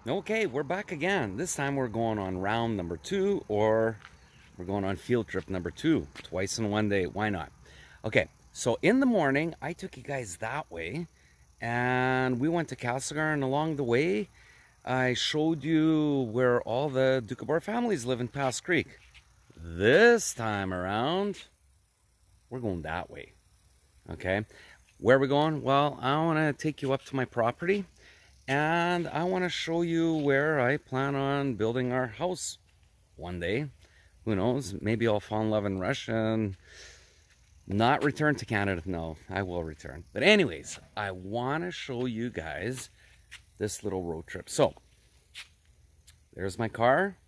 Okay, we're back again. This time we're going on round number 2, or we're going on field trip number 2. Twice in one day. Why not? Okay, so in the morning, I took you guys that way, and we went to Castlegar, and along the way, I showed you where all the Doukhobor families live in Pass Creek. This time around, we're going that way. Okay, where are we going? Well, I want to take you up to my property, and I want to show you where I plan on building our house one day. Who knows? Maybe I'll fall in love in Russia and not return to Canada. No, I will return. But anyways, I want to show you guys this little road trip. So, there's my car.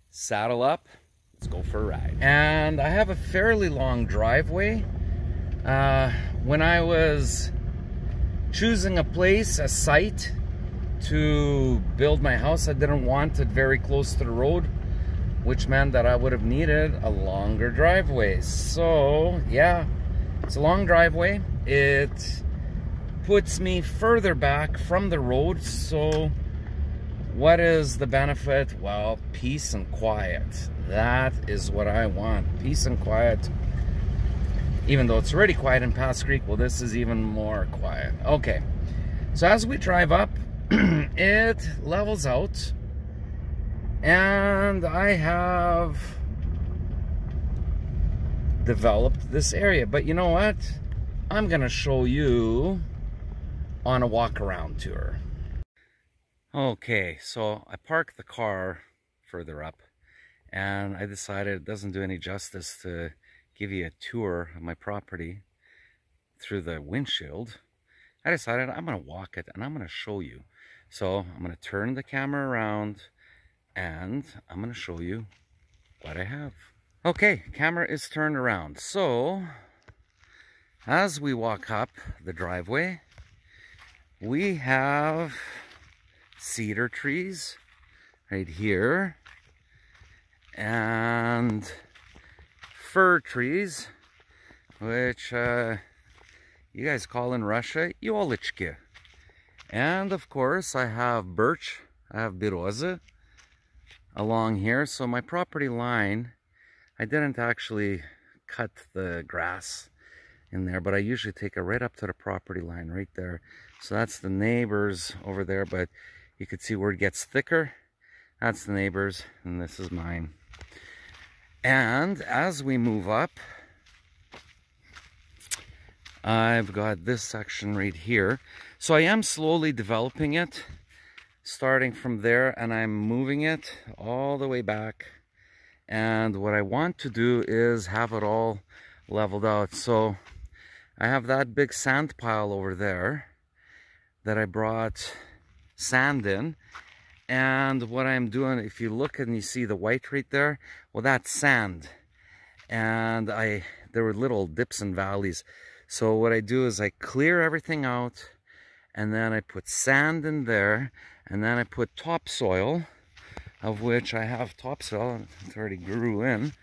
Saddle up. Let's go for a ride. And I have a fairly long driveway. When I was choosing a place, a site to build my house, I didn't want it very close to the road, which meant that I would have needed a longer driveway. So yeah, it's a long driveway. It puts me further back from the road. So what is the benefit? Well, peace and quiet. That is what I want. Peace and quiet. Even though it's already quiet in Pass Creek, well, this is even more quiet. Okay, so as we drive up, it levels out, and I have developed this area. But you know what? I'm gonna show you on a walk around tour. Okay, so I parked the car further up, and I decided it doesn't do any justice to give you a tour of my property through the windshield. I decided I'm going to walk it and I'm going to show you. So I'm going to turn the camera around and I'm going to show you what I have. Okay, camera is turned around. So as we walk up the driveway, we have cedar trees right here and fir trees, which you guys call in Russia yolichki. And of course I have birch, I have biroza along here. So my property line, I didn't actually cut the grass in there, but I usually take it right up to the property line right there. So that's the neighbors over there, but you can see where it gets thicker. That's the neighbors, and this is mine. And as we move up, I've got this section right here. So I am slowly developing it, starting from there, and I'm moving it all the way back. And what I want to do is have it all leveled out. So I have that big sand pile over there that I brought sand in. And what I'm doing, if you look and you see the white right there, well, that's sand. And there were little dips and valleys. So what I do is I clear everything out, and then I put sand in there, and then I put topsoil, of which I have topsoil. It already grew in.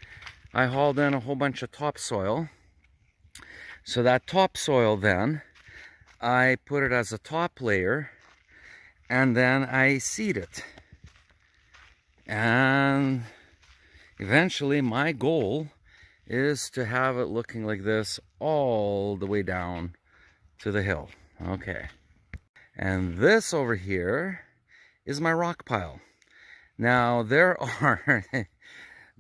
I hauled in a whole bunch of topsoil. So that topsoil then, I put it as a top layer, and then I seed it. And eventually my goal is to have it looking like this all the way down to the hill. Okay. And this over here is my rock pile. Now there are,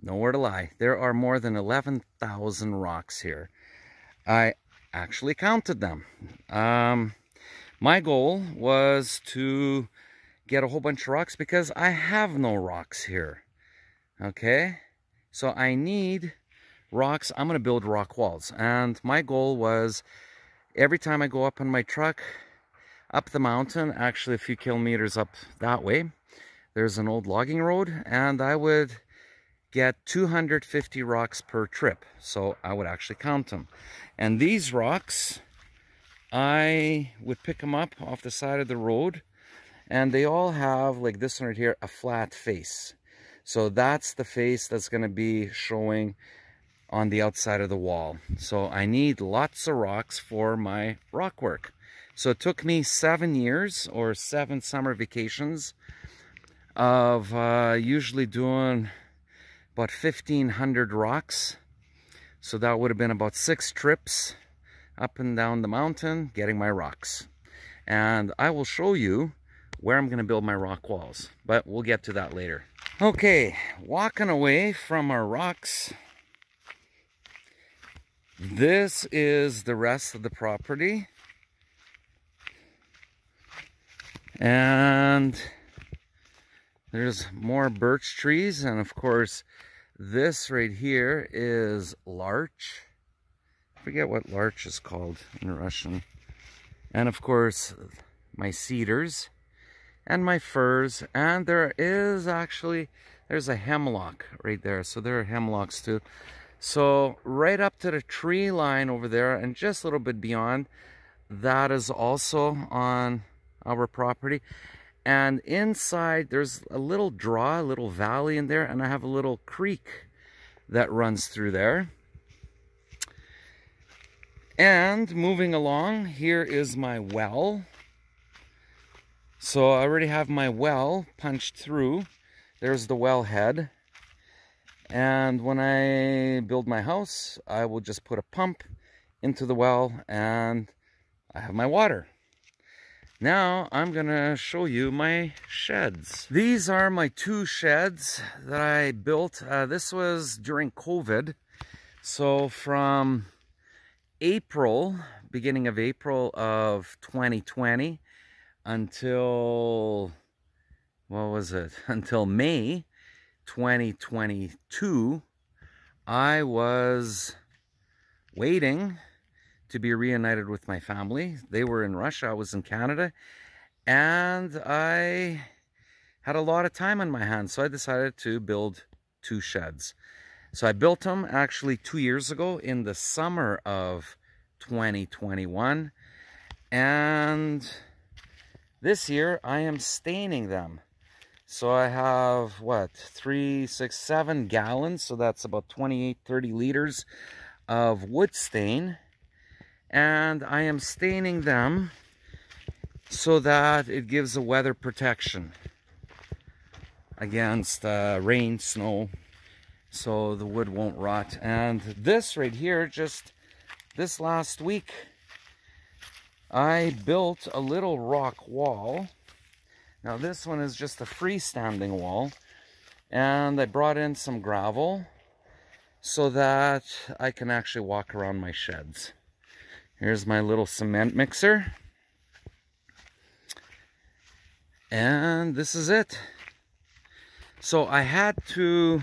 nowhere to lie, there are more than 11,000 rocks here. I actually counted them. My goal was to get a whole bunch of rocks because I have no rocks here. Okay? So I need rocks. I'm going to build rock walls. And my goal was every time I go up on my truck, up the mountain, actually a few kilometers up that way, there's an old logging road, and I would get 250 rocks per trip. So I would actually count them. And these rocks, I would pick them up off the side of the road, and they all have, like this one right here, a flat face. So that's the face that's going to be showing on the outside of the wall. So I need lots of rocks for my rock work. So it took me 7 years or 7 summer vacations of usually doing about 1,500 rocks. So that would have been about 6 trips up and down the mountain getting my rocks. And I will show you where I'm going to build my rock walls, but we'll get to that later. Okay, walking away from our rocks. This is the rest of the property. And there's more birch trees, and of course this right here is larch. I forget what larch is called in Russian. And of course my cedars and my firs, and there's a hemlock right there, so there are hemlocks too. So right up to the tree line over there and just a little bit beyond, that is also on our property. And inside there's a little draw, a little valley in there, and I have a little creek that runs through there. And moving along, here is my well. So I already have my well punched through. There's the well head. And when I build my house, I will just put a pump into the well and I have my water. Now I'm gonna show you my sheds. These are my 2 sheds that I built. This was during COVID. So from April, beginning of April of 2020 until, what was it? Until May 2022, I was waiting to be reunited with my family. They were in Russia, I was in Canada, and I had a lot of time on my hands, so I decided to build 2 sheds. So I built them actually 2 years ago in the summer of 2021, and this year I am staining them. So I have, what, 3, 6, 7 gallons, so that's about 28, 30 liters of wood stain. And I am staining them so that it gives a weather protection against rain, snow, so the wood won't rot. And this right here, just this last week, I built a little rock wall. Now this one is just a freestanding wall, and I brought in some gravel so that I can actually walk around my sheds. Here's my little cement mixer. And this is it. So I had to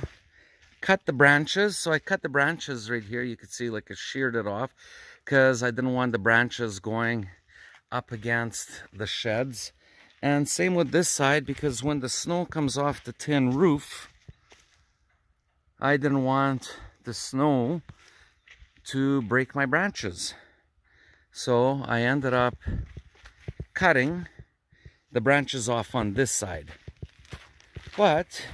cut the branches. So I cut the branches right here. You can see like I sheared it off because I didn't want the branches going up against the sheds. And same with this side, because when the snow comes off the tin roof, I didn't want the snow to break my branches. So I ended up cutting the branches off on this side. But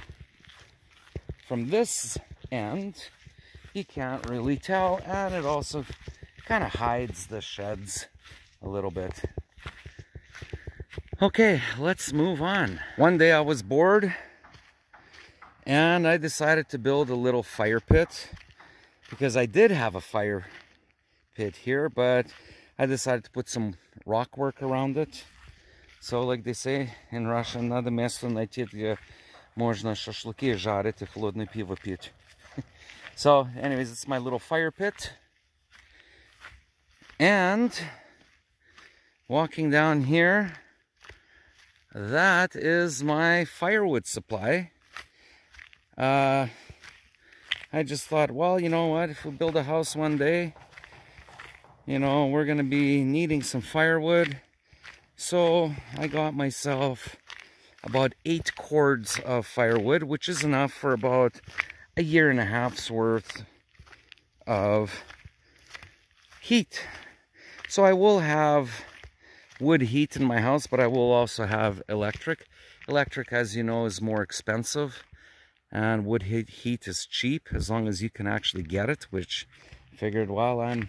from this end, you can't really tell, and it also kind of hides the sheds a little bit. Okay, let's move on. One day I was bored and I decided to build a little fire pit, because I did have a fire pit here, but I decided to put some rock work around it. So like they say in Russian, надо место найти, где можно шашлыки жарить и холодное пиво пить. So anyways, it's my little fire pit. And walking down here, that is my firewood supply. I just thought, well, you know what, if we build a house one day, you know, we're gonna be needing some firewood. So I got myself about 8 cords of firewood, which is enough for about a year and a half's worth of heat. So I will have wood heat in my house, but I will also have electric. Electric, as you know, is more expensive, and wood heat is cheap as long as you can actually get it, which I figured, well, I'm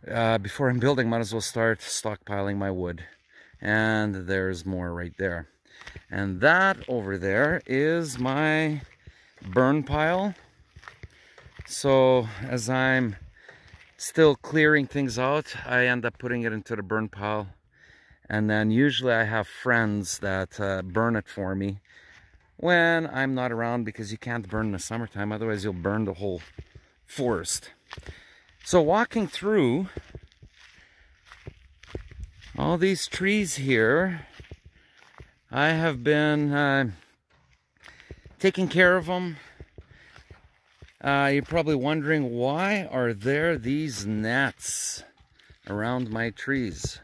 before I'm building, might as well start stockpiling my wood. And there's more right there. And that over there is my burn pile. So as I'm still clearing things out, I end up putting it into the burn pile. And then usually I have friends that burn it for me when I'm not around, because you can't burn in the summertime, otherwise you'll burn the whole forest. So walking through all these trees here, I have been taking care of them. You're probably wondering, why are there these nets around my trees?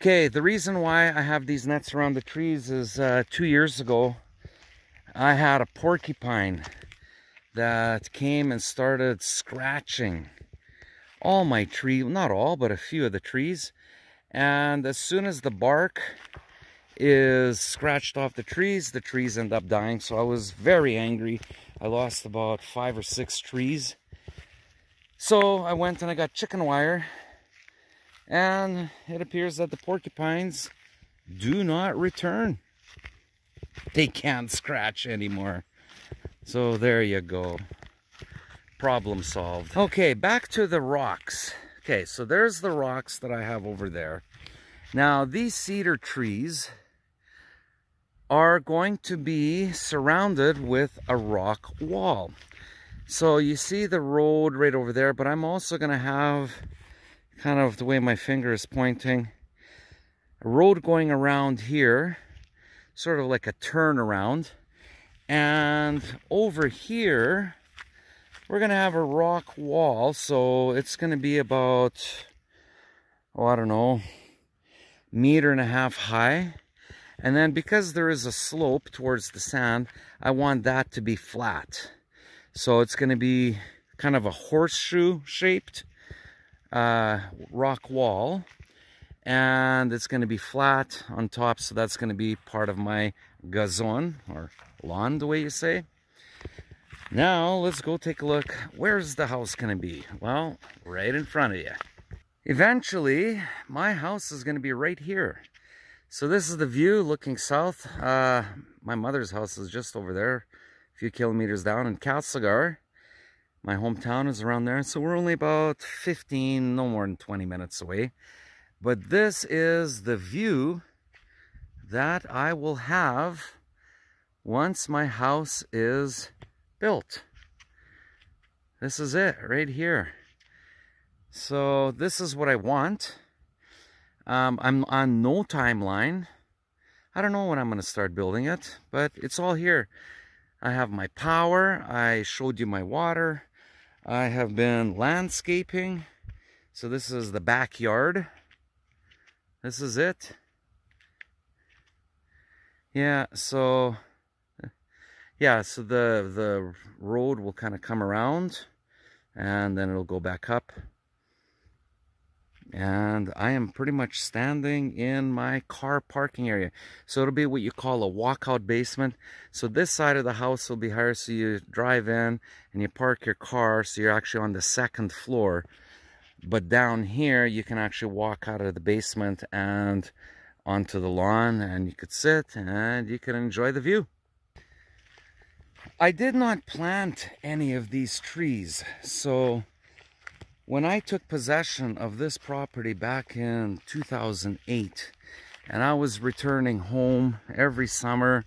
Okay, the reason why I have these nets around the trees is 2 years ago, I had a porcupine that came and started scratching all my tree, not all, but a few of the trees. And as soon as the bark is scratched off the trees end up dying. So I was very angry. I lost about 5 or 6 trees. So I went and I got chicken wire. And it appears that the porcupines do not return. They can't scratch anymore. So there you go. Problem solved. Okay, back to the rocks. Okay, so there's the rocks that I have over there. Now, these cedar trees are going to be surrounded with a rock wall. So you see the road right over there, but I'm also going to have, kind of the way my finger is pointing, a road going around here, sort of like a turnaround. And over here, we're going to have a rock wall. So it's going to be about, oh, I don't know, 1.5 meters high. And then because there is a slope towards the sand, I want that to be flat. So it's going to be kind of a horseshoe shaped rock wall, and it's going to be flat on top, so that's going to be part of my gazon, or lawn, the way you say. Now let's go take a look. Where's the house going to be? Well, right in front of you. Eventually my house is going to be right here. So this is the view looking south. My mother's house is just over there, a few kilometers down in Castlegar. My hometown is around there, so we're only about 15, no more than 20 minutes away. But this is the view that I will have once my house is built. This is it right here. So this is what I want. I'm on no timeline. I don't know when I'm going to start building it, but it's all here. I have my power. I showed you my water. I have been landscaping. So this is the backyard. This is it. Yeah, so the road will kind of come around and then it'll go back up. And I am pretty much standing in my car parking area. So it'll be what you call a walkout basement. So this side of the house will be higher, so you drive in and you park your car, so you're actually on the 2nd floor. But down here, you can actually walk out of the basement and onto the lawn, and you could sit and you can enjoy the view. I did not plant any of these trees, so when I took possession of this property back in 2008, and I was returning home every summer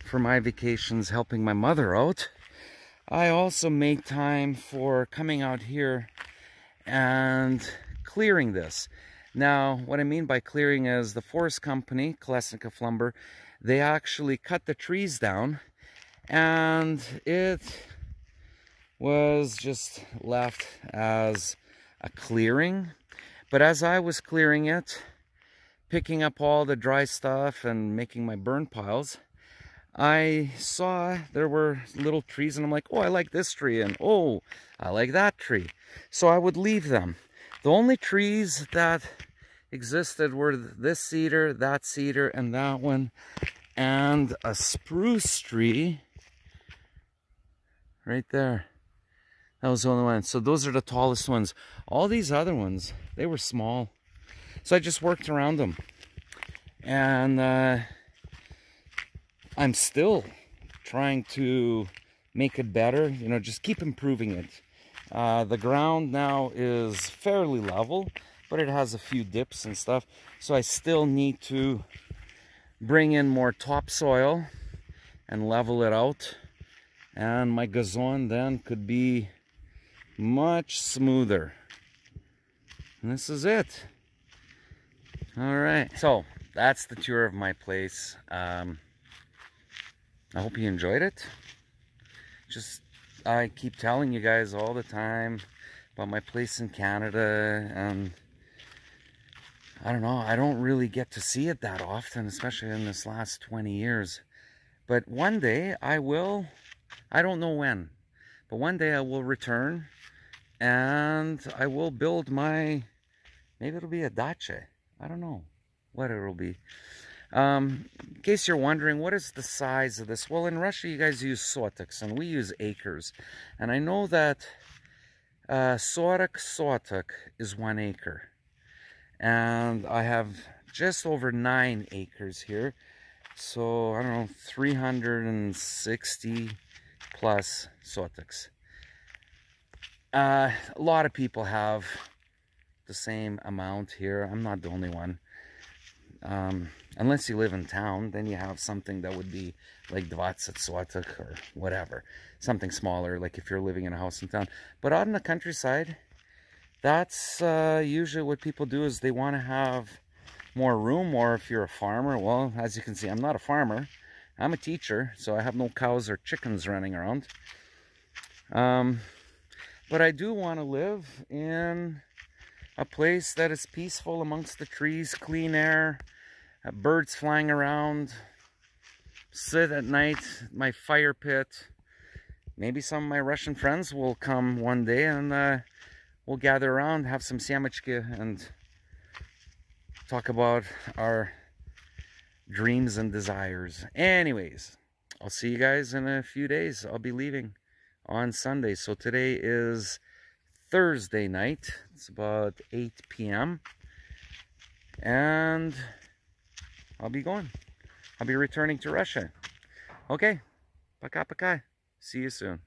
for my vacations helping my mother out, I also made time for coming out here and clearing this. Now, what I mean by clearing is the forest company, Kalesnikov Lumber, they actually cut the trees down, and it was just left as a clearing. But as I was clearing it, picking up all the dry stuff and making my burn piles, I saw there were little trees, and I'm like, oh, I like this tree, and oh, I like that tree. So I would leave them. The only trees that existed were this cedar, that cedar, and that one, and a spruce tree right there. That was the only one. So those are the tallest ones. All these other ones, they were small. So I just worked around them. And I'm still trying to make it better. You know, just keep improving it. The ground now is fairly level, but it has a few dips and stuff. So I still need to bring in more topsoil and level it out. And my gazon then could be much smoother. And this is it. All right, so that's the tour of my place. I hope you enjoyed it. I keep telling you guys all the time about my place in Canada, and I don't know, I don't really get to see it that often, especially in this last 20 years. But one day I will, I don't know when, but one day I will return and I will build maybe it'll be a dacha. I don't know what it'll be. In case you're wondering, what is the size of this? Well, in Russia, you guys use sotiks, and we use acres. And I know that 40 sotik is 1 acre. And I have just over 9 acres here. So, I don't know, 360 plus sotiks. A lot of people have the same amount here. I'm not the only one. Unless you live in town, then you have something that would be like 20 sotik or whatever. Something smaller, like if you're living in a house in town. But out in the countryside, that's usually what people do, is they want to have more room. Or if you're a farmer, well, as you can see, I'm not a farmer. I'm a teacher, so I have no cows or chickens running around. But I do want to live in a place that is peaceful amongst the trees, clean air, birds flying around, sit at night, my fire pit. Maybe some of my Russian friends will come one day, and we'll gather around, have some sandwichki, and talk about our dreams and desires. Anyways, I'll see you guys in a few days. I'll be leaving on Sunday. So today is Thursday night. It's about 8 p.m. and I'll be going. I'll be returning to Russia. Okay, пока-пока. See you soon.